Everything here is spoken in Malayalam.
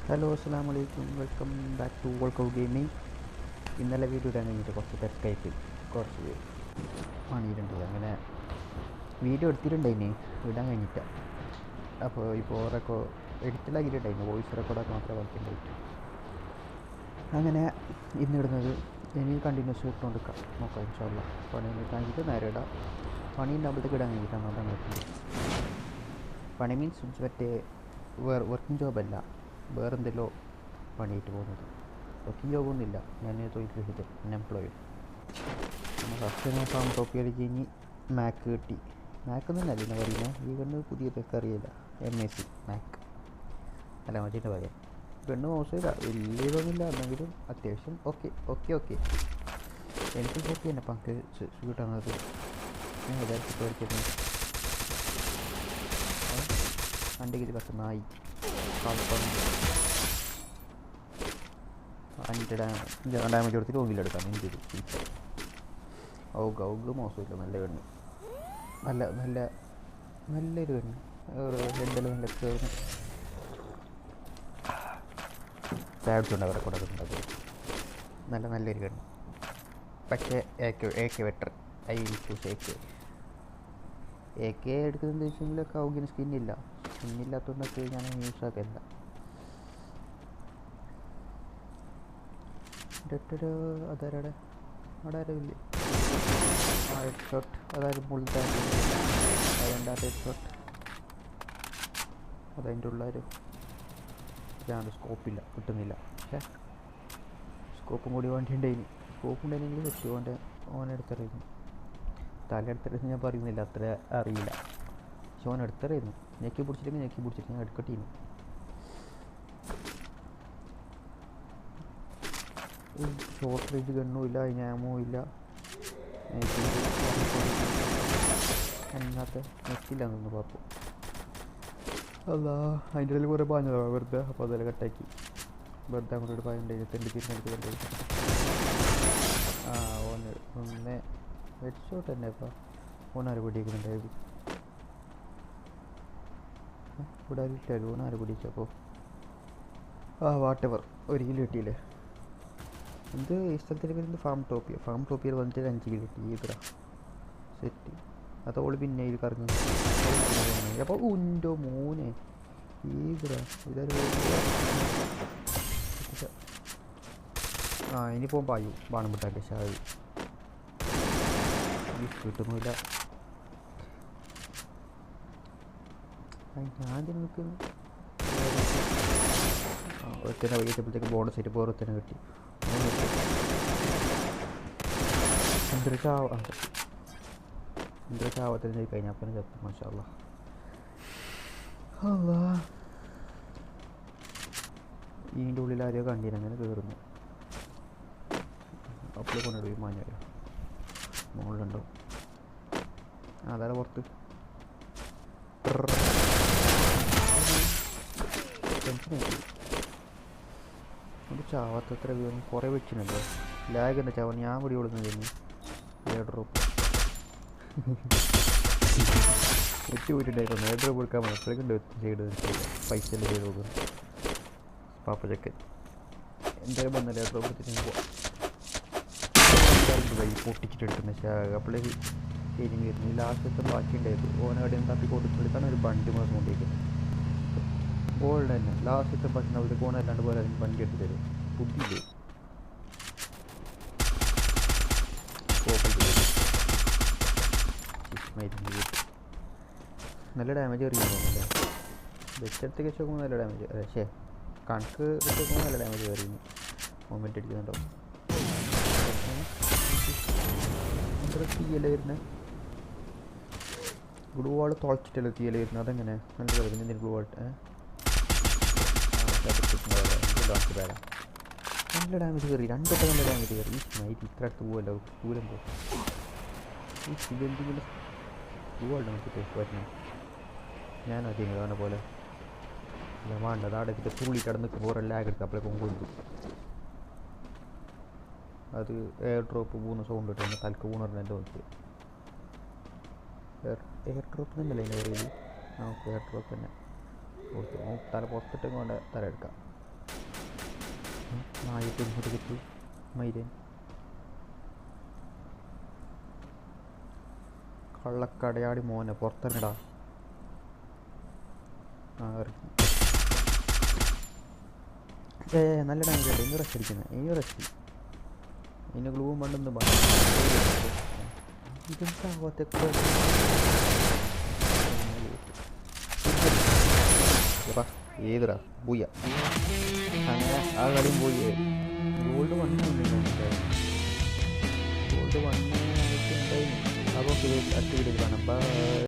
ഹലോ അസ്സലാമു അലൈക്കും, welcome back to Workout Gaming. ഇന്നലെ വീഡിയോ ഇടാൻ കഴിഞ്ഞിട്ട് കുറച്ച് തിരക്കായിട്ട് കുറച്ച് പണിയിട്ടുണ്ട്. അങ്ങനെ വീഡിയോ എടുത്തിട്ടുണ്ടായിന്, ഇടാൻ കഴിഞ്ഞിട്ട. അപ്പോൾ ഇപ്പോൾ എഡിറ്റിലാക്കിയിട്ടുണ്ടായിരുന്നു, വോയിസ് റെക്കോർഡൊക്കെ മാത്രമേ ബാക്കിയുണ്ടായിട്ട്. അങ്ങനെ ഇന്നിടുന്നത് ഇനി കണ്ടിന്യൂസ് ഇട്ടുകൊണ്ടിരിക്കാം, നോക്കാം ഇൻഷാ അല്ലാ. പണി കഴിഞ്ഞിട്ട് നേരെ ഇടാം. പണി ഉണ്ടാകുമ്പോഴത്തേക്ക് ഇടാൻ കഴിഞ്ഞിട്ടാണ് അവിടെ നോക്കുന്നത്. പണി മീൻസ് മറ്റേ വർക്കിംഗ് ജോബല്ല, വേറെന്തെല്ലോ പണിയായിട്ട് പോകുന്നത്. വർക്കിംഗ് ജോബൊന്നുമില്ല, ഞാൻ തൊഴിൽ അൺഎംപ്ലോയിഡ്. ഫസ്റ്റ് ഞാൻ ഫാം ടോപ്പ് കളിച്ച് കഴിഞ്ഞ് മാക്ക് കിട്ടി. മാക്ക് ഒന്നും അല്ല പിന്നെ പറയുന്നത്, ഈ കണ്ണ് പുതിയതൊക്കെ അറിയില്ല. MAC മാക്ക് അല്ല മറ്റേ പറയാം. പെണ്ണ് മോശമില്ല, വലിയ ഇതൊന്നുമില്ല, എന്നെങ്കിലും അത്യാവശ്യം ഓക്കെ ഓക്കെ ഓക്കെ എനിക്ക് ഓക്കെ തന്നെ പങ്ക് കിട്ടുന്നത്. ഞാൻ വിചാരിച്ചിട്ട് പഠിക്കുന്നത് എൻ്റെ ഇത് കുറച്ച് നായി ഡാമേജ് കൊടുത്തിട്ട് ഓങ്കിലെടുക്കാം. എന്തൊരു ഔഗ് മോശമില്ല, നല്ല കണ്ണ്, നല്ലൊരു കണ്ണ്. ഹെഡെല്ലാം നല്ല കയറുന്നു. പാഡ്സ് ഉണ്ട് അവരെ കൂടെ നല്ലൊരു കണ്ണ്. പക്ഷേ AK better. I will choose AK എടുക്കുന്നതെന്ന് വെച്ചെങ്കിലൊക്കെ ഔഗിന് സ്കിന്നില്ലാത്തതുകൊണ്ടൊക്കെ ഞാൻ യൂസ് ആക്കില്ല. അതാരടെ അവിടെ ആരുമില്ലേ? ഹെഡ് ഷോട്ട് അതായത് മുൾട്ടാൻ ഹെഡ് ഷോട്ട് അതതിൻ്റെ ഉള്ളൊരു ഇതാണ്. സ്കോപ്പില്ല, കിട്ടുന്നില്ല. പക്ഷേ സ്കോപ്പും കൂടി വേണ്ടിയിട്ടുണ്ടായിന്. സ്കോപ്പ് ഉണ്ടായിരുന്നെങ്കിൽ വെച്ചു ഓനെടുത്തറിയുന്നു. തലയെടുത്തറിയുന്നു ഞാൻ പറയുന്നില്ല, അത്ര അറിയില്ല. പക്ഷെ ഓനെടുത്തറിയുന്നു. ഞെക്കി പിടിച്ചിട്ട് ഞാൻ എടുക്കട്ടീന്നു. ഷോർട്ട് റേഞ്ച് ഗണ്ണും ഇല്ല, അതിന് ആമോ ഇല്ല. അതിനകത്ത് നെറ്റില്ല എന്നൊന്ന് പാപ്പു. അല്ല അതിൻ്റെ ഇടയിൽ കുറേ പാഞ്ഞതാണ് വെറുതെ. അപ്പോൾ അതെല്ലാം കട്ടാക്കി വെറുതെ അങ്ങോട്ട് പായുണ്ടായി. തെണ്ടിത്തിരിഞ്ഞെടുത്ത് ഒന്ന് ഹെഡ് ഷോട്ട് തന്നെ. ഇപ്പം ഓനാര് പിടിക്കുന്നുണ്ടായത്, ഇവിടെ ആരും ഓനാര് പിടിച്ചപ്പോൾ വാട്ടെവർ ഒരു കിലോ കിട്ടിയില്ലേ. എന്ത് ഈ സ്ഥലത്തിൻ്റെ പേര് ഫാം ടോപ്പിയർ വന്നിട്ട് 5 കിലോ കിട്ടി. ഈതറ സെറ്റ് അതോള് പിന്നെ ഇത് കറങ്ങുന്നു. അപ്പോൾ ഉണ്ടോ മോനെ ഈതറ ഇതൊരു ഇനിയിപ്പോൾ പായു ബാണം വിട്ടാൽ ഷായി കിട്ടുന്നില്ല. ഞാൻ നിൽക്കുന്നു ഒരുത്തന്നെ വൈകിട്ടപ്പോഴത്തേക്ക് ബോണസ് ആയിട്ട് വേറൊരുത്തന്നെ കിട്ടി. ചാവത്തിന് കഴിഞ്ഞാൽ അപ്പം ചത്തു. മാഷാ അല്ലാ. ഇതിൻ്റെ ഉള്ളിൽ ആരെയോ കണ്ടിരുന്നങ്ങനെ കയറുന്നു. അപ്പോൾ കൊണ്ടുപോയി മാഞ്ഞാലോ മുകളിലുണ്ടോ? അതായത് പുറത്ത് അത് ചാവാത്തത്ര കുറേ വെച്ചിട്ടുണ്ടല്ലോ. ലാഗ് എന്താ ചാവാൻ ഞാൻ കൂടി കൊടുക്കുന്നതിന് ഡ്രോപ്പ് വെച്ച് പോയിട്ടുണ്ടായിരുന്നു. ഡ്രോപ്പ് എടുക്കാൻ അപ്പോഴേക്കും ചെയ്ത് പൈസ എല്ലാം ചെയ്ത് നോക്കുന്നു. പാപ്പച്ചക്കൻ എന്തായാലും വന്നല്ലേ ഡ്രോപ്പ് എടുത്തിട്ട് പോവാം. പൊട്ടിച്ചിട്ട് എടുക്കുന്ന അപ്പോഴേക്ക് ഇനി വരുന്നു. ലാസ്റ്റത്തെ ബാക്കി ഉണ്ടായിരുന്നു. ഓനവിടെ തപ്പി കൊടുത്തെടുത്താണ് ഒരു വണ്ടി മാസം കൊണ്ടിരിക്കുന്നത്. ഗോൾഡ് തന്നെ ലാസ്റ്റത്തെ ഭക്ഷണം അവർ ഫോണല്ലാണ്ട് പോലെ അതിന് വണ്ടി എടുത്ത് തരും. ബുദ്ധിയില്ലേ നല്ല ഡാമേജ് എറിയുന്നല്ലേ. വെച്ചെടുത്ത് വെച്ച് നോക്കുമ്പോൾ നല്ല ഡാമേജ്. പക്ഷേ കണക്ക് വെച്ച് നോക്കുമ്പോൾ നല്ല ഡാമേജ് എറിയുന്നു. മൊമെൻ്റ് അടിക്കുന്നുണ്ടോ? തീയല വരുന്നത് ഗ്ലൂ വാൾ തുളച്ചിട്ടല്ലേ തീയല വരുന്നത്. അതെങ്ങനെ നല്ല എന്തെങ്കിലും ഗ്ലൂ വാൾ നല്ല ഡാമേജ് കയറി. 2 വട്ടം നല്ല ഡാമേജ് കയറി. ഈ നൈറ്റ് ഇത്ര അടുത്ത് പോവല്ലോ ദൂരന്തോ. ഈ എന്തെങ്കിലും പൂവാണ്ട് നോക്കിയിട്ട് വരണം. ഞാനതിന് പറഞ്ഞ പോലെ വേണ്ട നാടെ തുള്ളി കിടന്ന് ഓരോ ലാഗ് എടുക്കുക. അപ്പോഴേക്കും കൊണ്ടു അത് എയർ ഡ്രോപ്പ് പോകുന്ന സൗണ്ട് ഇട്ട് തലക്ക് പൂണറിന് എൻ്റെ നോക്കി. എയർ ഡ്രോപ്പ് തന്നെയല്ലേ അതിൻ്റെ പറയുന്നത്? നമുക്ക് എയർ ഡ്രോപ്പ് തന്നെ കൊടുത്തു. തല പുറത്തിട്ടും കൊണ്ട് തല എടുക്കാം. നായിട്ട് ഇങ്ങോട്ട് കിട്ടി മൈരൻ കള്ളക്കടയാടി മോനെ പുറത്തിറങ്ങടാ. ഇറക്കി നല്ല ഡാമേജ് ആയിട്ട് ഇനി റെസ്റ്റ് അടിക്കുന്നത്. ഇനി റെസ്റ്റ് ഇനി ഗ്ലൂവും പണ്ടൊന്നും ഇതെന്താകത്തൊക്കെ ഏതിടാ ബൂയ. അങ്ങനെ ആ കളിയും പോയി. ഗോൾഡ് 1 ഗോൾഡ് 1 ആയിട്ടുണ്ടായിരുന്നു. അപ്പോൾ അടുത്ത വീഡിയോയിൽ കാണാം. ബൈ.